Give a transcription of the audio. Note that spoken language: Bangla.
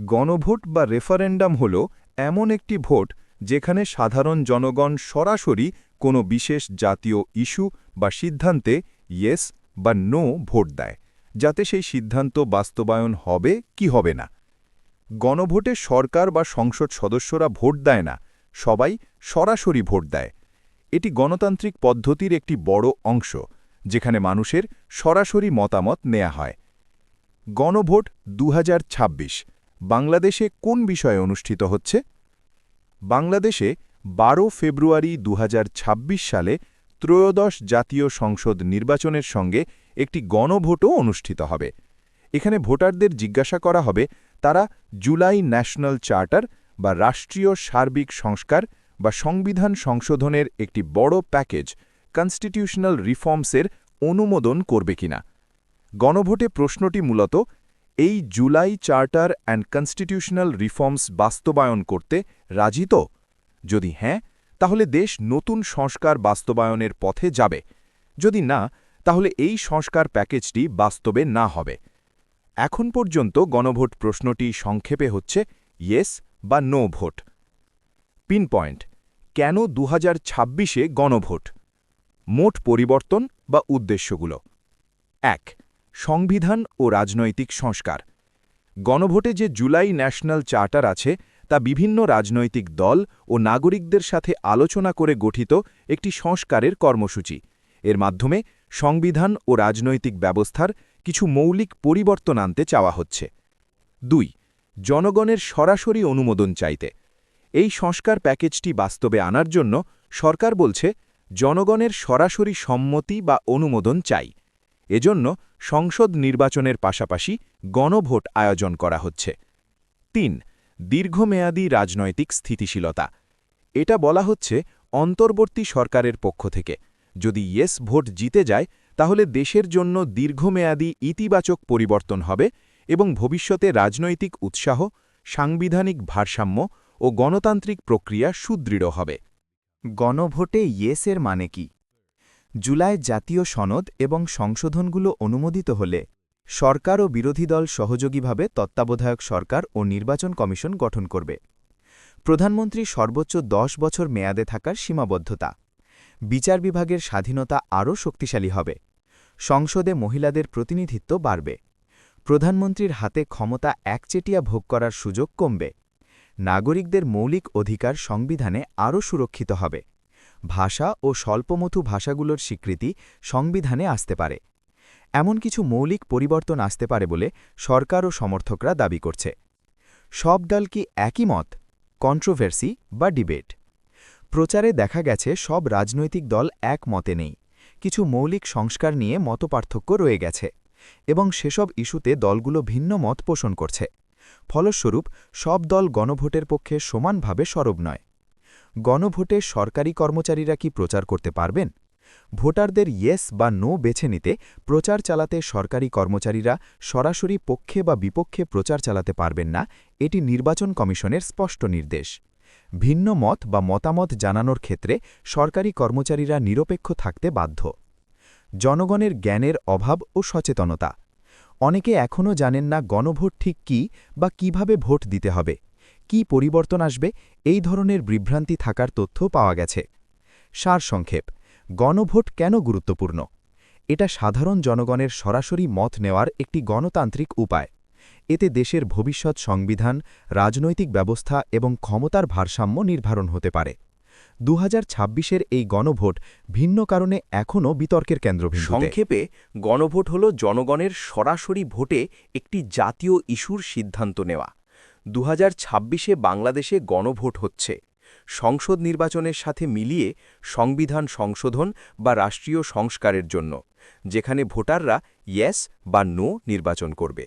গণভোট বা রেফারেন্ডাম হল এমন একটি ভোট যেখানে সাধারণ জনগণ সরাসরি কোনো বিশেষ জাতীয় ইস্যু বা সিদ্ধান্তে ইয়েস বা নো ভোট দেয়, যাতে সেই সিদ্ধান্ত বাস্তবায়ন হবে কি হবে না। গণভোটে সরকার বা সংসদ সদস্যরা ভোট দেয় না, সবাই সরাসরি ভোট দেয়। এটি গণতান্ত্রিক পদ্ধতির একটি বড় অংশ, যেখানে মানুষের সরাসরি মতামত নেওয়া হয়। গণভোট 2026 বাংলাদেশে কোন বিষয়ে অনুষ্ঠিত হচ্ছে? বাংলাদেশে 12 ফেব্রুয়ারি 2026 সালে ত্রয়োদশ জাতীয় সংসদ নির্বাচনের সঙ্গে একটি গণভোটও অনুষ্ঠিত হবে। এখানে ভোটারদের জিজ্ঞাসা করা হবে তারা জুলাই ন্যাশনাল চার্টার বা রাষ্ট্রীয় সার্বিক সংস্কার বা সংবিধান সংশোধনের একটি বড় প্যাকেজ কনস্টিটিউশনাল রিফর্মসের অনুমোদন করবে কিনা। গণভোটে প্রশ্নটি মূলত এই July charter and constitutional reforms বাস্তবায়ন করতে রাজি তো? যদি হ্যাঁ, তাহলে দেশ নতুন সংস্কার বাস্তবায়নের পথে যাবে। যদি না, তাহলে এই সংস্কার প্যাকেজটি বাস্তবে না হবে। এখন পর্যন্ত গণভোট প্রশ্নটি সংক্ষেপে হচ্ছে ইয়েস বা নো ভোট। পিন পয়েন্ট: কেন 2026-এ গণভোট? মোট পরিবর্তন বা উদ্দেশ্যগুলো। 1. সংবিধান ও রাজনৈতিক সংস্কার। গণভোটে যে জুলাই ন্যাশনাল চার্টার আছে তা বিভিন্ন রাজনৈতিক দল ও নাগরিকদের সাথে আলোচনা করে গঠিত একটি সংস্কারের কর্মসূচি। এর মাধ্যমে সংবিধান ও রাজনৈতিক ব্যবস্থার কিছু মৌলিক পরিবর্তন আনতে চাওয়া হচ্ছে। 2. জনগণের সরাসরি অনুমোদন চাইতে। এই সংস্কার প্যাকেজটি বাস্তবে আনার জন্য সরকার বলছে জনগণের সরাসরি সম্মতি বা অনুমোদন চাই। এজন্য সংসদ নির্বাচনের পাশাপাশি গণভোট আয়োজন করা হচ্ছে। 3. দীর্ঘমেয়াদী রাজনৈতিক স্থিতিশীলতা। এটা বলা হচ্ছে অন্তর্বর্তী সরকারের পক্ষ থেকে যদি ইয়েস ভোট জিতে যায় তাহলে দেশের জন্য দীর্ঘমেয়াদী ইতিবাচক পরিবর্তন হবে এবং ভবিষ্যতে রাজনৈতিক উৎসাহ, সাংবিধানিক ভারসাম্য ও গণতান্ত্রিক প্রক্রিয়া সুদৃঢ় হবে। গণভোটে ইয়েসের মানে কি? জুলাই জাতীয় সনদ এবং সংশোধনগুলো অনুমোদিত হলে সরকার ও বিরোধী দল সহযোগীভাবে তত্ত্বাবধায়ক সরকার ও নির্বাচন কমিশন গঠন করবে। প্রধানমন্ত্রী সর্বোচ্চ 10 বছর মেয়াদে থাকার সীমাবদ্ধতা। বিচার বিভাগের স্বাধীনতা আরও শক্তিশালী হবে। সংসদে মহিলাদের প্রতিনিধিত্ব বাড়বে। প্রধানমন্ত্রীর হাতে ক্ষমতা একচেটিয়া ভোগ করার সুযোগ কমবে। নাগরিকদের মৌলিক অধিকার সংবিধানে আরও সুরক্ষিত হবে। ভাষা ও স্বল্পমথু ভাষাগুলোর স্বীকৃতি সংবিধানে আসতে পারে। এমন কিছু মৌলিক পরিবর্তন আসতে পারে বলে সরকার ও সমর্থকরা দাবি করছে। সব দল কি একই মত? কন্ট্রোভার্সি বা ডিবেট। প্রচারে দেখা গেছে সব রাজনৈতিক দল এক মতে নেই। কিছু মৌলিক সংস্কার নিয়ে মতপার্থক্য রয়ে গেছে এবং সেসব ইস্যুতে দলগুলো ভিন্ন মত পোষণ করছে। ফলস্বরূপ সব দল গণভোটের পক্ষে সমানভাবে সরব নয়। গণভোটে সরকারি কর্মচারীরা কি প্রচার করতে পারবেন? ভোটারদের ইয়েস বা নো বেছে নিতে প্রচার চালাতে সরকারি কর্মচারীরা সরাসরি পক্ষে বা বিপক্ষে প্রচার চালাতে পারবেন না, এটি নির্বাচন কমিশনের স্পষ্ট নির্দেশ। ভিন্ন মত বা মতামত জানানোর ক্ষেত্রে সরকারি কর্মচারীরা নিরপেক্ষ থাকতে বাধ্য। জনগণের জ্ঞানের অভাব ও সচেতনতা। অনেকে এখনও জানেন না গণভোট ঠিক কী বা কিভাবে ভোট দিতে হবে, কি পরিবর্তন আসবে, এই ধরনের বিভ্রান্তি থাকার তথ্য পাওয়া গেছে। সারসংক্ষেপ: গণভোট কেন গুরুত্বপূর্ণ? এটা সাধারণ জনগণের সরাসরি মত নেওয়ার একটি গণতান্ত্রিক উপায়। এতে দেশের ভবিষ্যৎ সংবিধান, রাজনৈতিক ব্যবস্থা এবং ক্ষমতার ভারসাম্য নির্ধারণ হতে পারে। 2026-এর এই গণভোট ভিন্ন কারণে এখনও বিতর্কের কেন্দ্রবিন্দুতে। সংক্ষেপে, গণভোট হল জনগণের সরাসরি ভোটে একটি জাতীয় ইস্যুর সিদ্ধান্ত নেওয়া। 2026-এ বাংলাদেশে গণভোট হচ্ছে সংসদ নির্বাচনের সাথে মিলিয়ে সংবিধান সংশোধন বা রাষ্ট্রীয় সংস্কারের জন্য, যেখানে ভোটাররা ইয়েস বা নো নির্বাচন করবে।